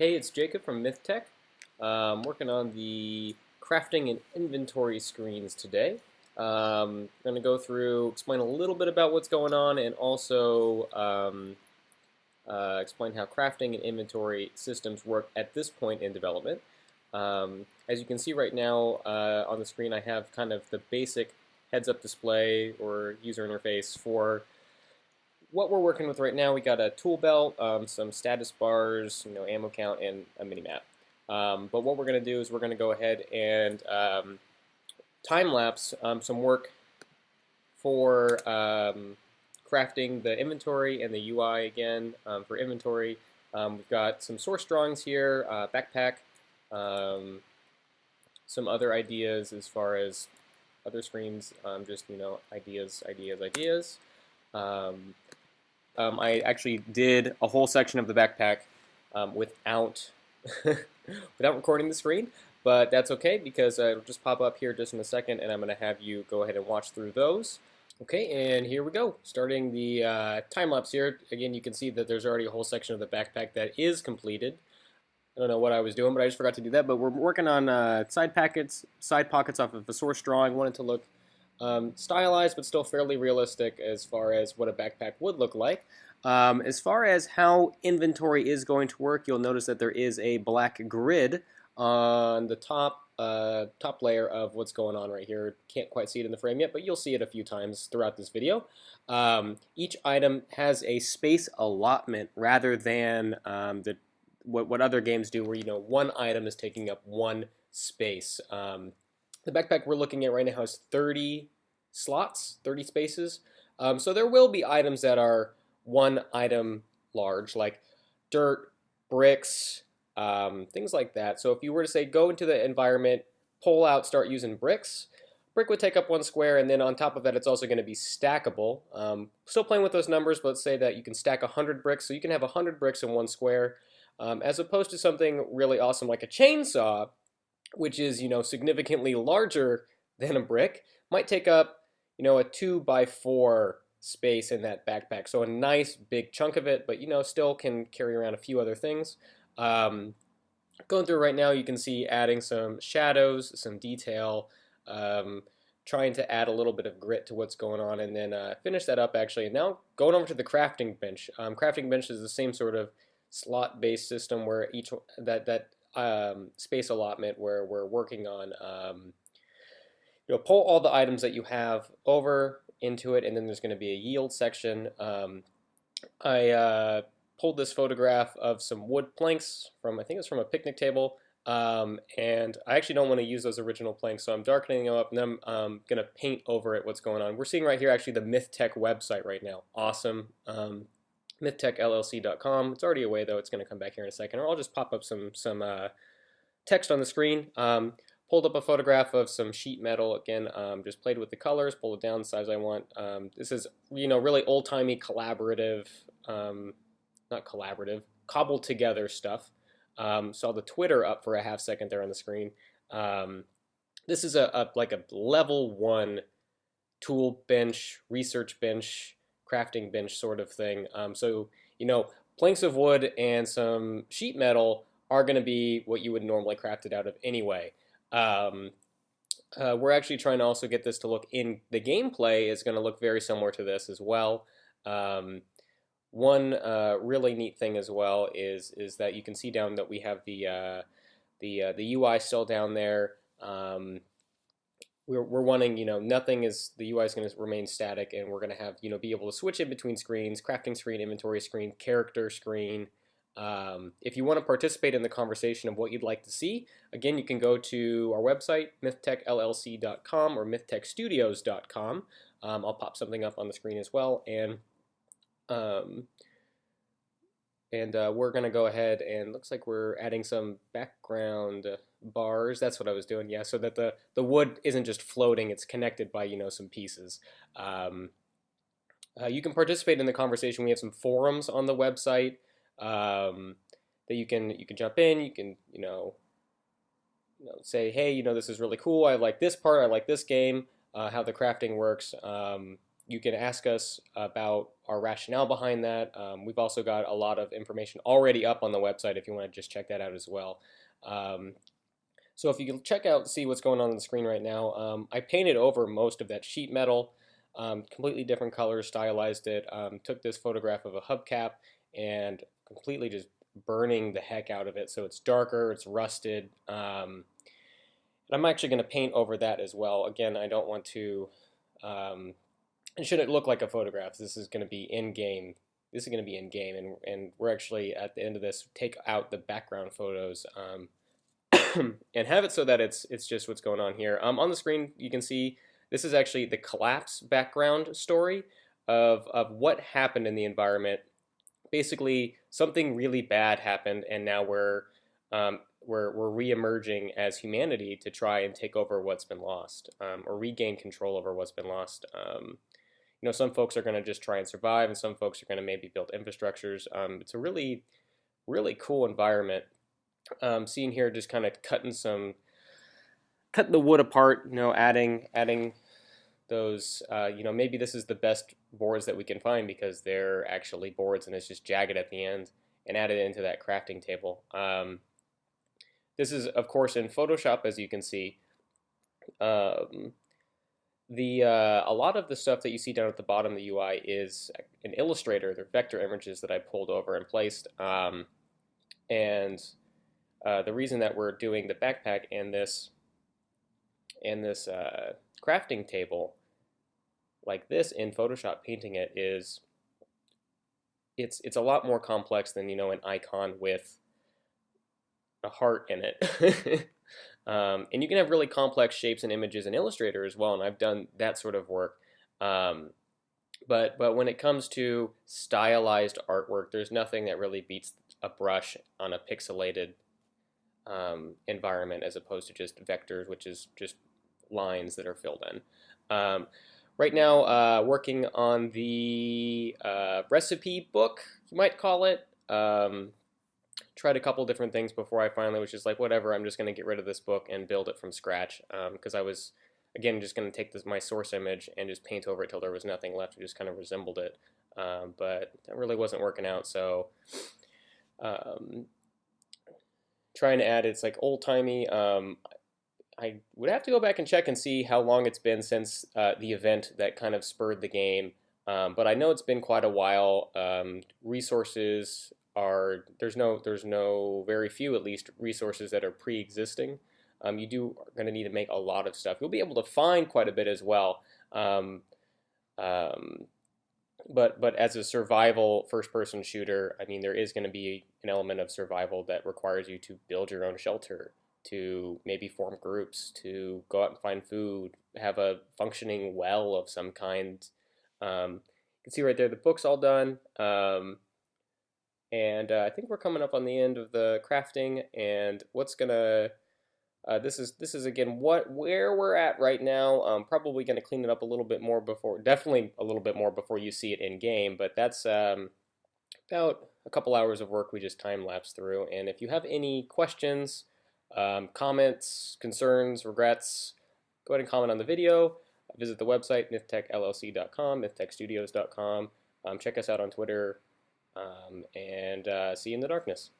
Hey, it's Jacob from MythTech. Working on the crafting and inventory screens today. I'm going to go through, explain a little bit about what's going on, and also explain how crafting and inventory systems work at this point in development. As you can see right now on the screen, I have kind of the basic heads-up display or user interface for what we're working with right now. We got a tool belt, some status bars, ammo count, and a mini map. But what we're going to do is we're going to go ahead and time lapse some work for crafting the inventory and the UI again. For inventory, we've got some source drawings here, backpack, some other ideas as far as other screens, just ideas. I actually did a whole section of the backpack without without recording the screen, but that's okay because it'll just pop up here just in a second, and I'm going to have you go ahead and watch through those. Okay, and here we go. Starting the time lapse here. Again, you can see that there's already a whole section of the backpack that is completed. I don't know what I was doing, but I just forgot to do that. But we're working on side pockets off of the source drawing. Wanted to look stylized, but still fairly realistic as far as what a backpack would look like. As far as how inventory is going to work, you'll notice that there is a black grid on the top layer of what's going on right here. Can't quite see it in the frame yet, but you'll see it a few times throughout this video. Each item has a space allotment rather than what other games do, where one item is taking up one space. The backpack we're looking at right now has 30 slots, 30 spaces. So there will be items that are one item large, like dirt, bricks, things like that. So if you were to say go into the environment, pull out, start using bricks, brick would take up one square, and then on top of that it's also going to be stackable. Still playing with those numbers, but let's say that you can stack 100 bricks, so you can have 100 bricks in one square, as opposed to something really awesome like a chainsaw, which is significantly larger than a brick, might take up a 2x4 space in that backpack. So a nice big chunk of it, but still can carry around a few other things. Going through right now, you can see adding some shadows, some detail, trying to add a little bit of grit to what's going on, and then finish that up actually. And now going over to the crafting bench. Crafting bench is the same sort of slot-based system where each space allotment where we're working on pull all the items that you have over into it, and then there's going to be a yield section. I pulled this photograph of some wood planks from, I think it's from a picnic table, and I actually don't want to use those original planks, so I'm darkening them up, and then I'm going to paint over it what's going on. We're seeing right here actually the MythTech website right now. Awesome. MythTechLLC.com. It's already away though. It's going to come back here in a second, or I'll just pop up some text on the screen. Pulled up a photograph of some sheet metal. Again, just played with the colors, pulled it down the size I want. This is really old-timey collaborative, not collaborative, cobbled together stuff. Saw the Twitter up for a half second there on the screen. This is like a level 1 tool bench, research bench, crafting bench sort of thing. So planks of wood and some sheet metal are going to be what you would normally craft it out of anyway. We're actually trying to also get this to look in the gameplay is going to look very similar to this as well. One really neat thing as well is that you can see down that we have the UI still down there. We're wanting, nothing is, the UI is going to remain static, and we're going to have, be able to switch in between screens, crafting screen, inventory screen, character screen. If you want to participate in the conversation of what you'd like to see, again, you can go to our website, mythtechllc.com or mythtechstudios.com. I'll pop something up on the screen as well, and we're going to go ahead and looks like we're adding some background bars. That's what I was doing, yeah, so that the wood isn't just floating, it's connected by, some pieces. You can participate in the conversation. We have some forums on the website that you can jump in. You can, say, hey, this is really cool. I like this part. I like this game, how the crafting works. you can ask us about our rationale behind that. We've also got a lot of information already up on the website if you want to just check that out as well. So if you can check out, see what's going on the screen right now, I painted over most of that sheet metal, completely different colors, stylized it, took this photograph of a hubcap and completely just burning the heck out of it. So it's darker, it's rusted. And I'm actually going to paint over that as well. Again, I don't want to, it shouldn't look like a photograph. This is going to be in-game. This is going to be in-game, and we're actually, at the end of this, take out the background photos and have it so that it's just what's going on here. On the screen, you can see this is actually the collapse background story of what happened in the environment. Basically, something really bad happened, and now we're re-emerging as humanity to try and take over what's been lost, or regain control over what's been lost. You know, some folks are going to just try and survive, and some folks are going to maybe build infrastructures. It's a really, really cool environment. Seeing here, just kind of cutting the wood apart. You know, adding those. You know, maybe this is the best boards that we can find because they're actually boards and it's just jagged at the end, and add it into that crafting table. This is, of course, in Photoshop, as you can see. A lot of the stuff that you see down at the bottom of the UI is in Illustrator. They're vector images that I pulled over and placed. The reason that we're doing the backpack and this crafting table like this in Photoshop, painting it, is it's a lot more complex than, you know, an icon with a heart in it. And you can have really complex shapes and images in Illustrator as well, and I've done that sort of work. But when it comes to stylized artwork, there's nothing that really beats a brush on a pixelated environment as opposed to just vectors, which is just lines that are filled in. Right now, working on the recipe book, you might call it. Tried a couple different things before I finally was just like, whatever, I'm just going to get rid of this book and build it from scratch, because I was, again, just going to take my source image and just paint over it till there was nothing left. It just kind of resembled it, but that really wasn't working out. So trying to add, it's like old-timey. I would have to go back and check and see how long it's been since the event that kind of spurred the game, but I know it's been quite a while. Resources are, there's no very few, at least, resources that are pre-existing. You are going to need to make a lot of stuff. You'll be able to find quite a bit as well, but as a survival first-person shooter, I mean, there is going to be an element of survival that requires you to build your own shelter, to maybe form groups, to go out and find food, have a functioning well of some kind. You can see right there the book's all done. And I think we're coming up on the end of the crafting, and what's gonna this is again where we're at right now. Probably gonna clean it up a little bit more before, definitely a little bit more before you see it in game. But that's about a couple hours of work we just time lapsed through. And if you have any questions, comments, concerns, regrets, go ahead and comment on the video. Visit the website mythtechllc.com, mythtechstudios.com. Check us out on Twitter. And see you in the darkness.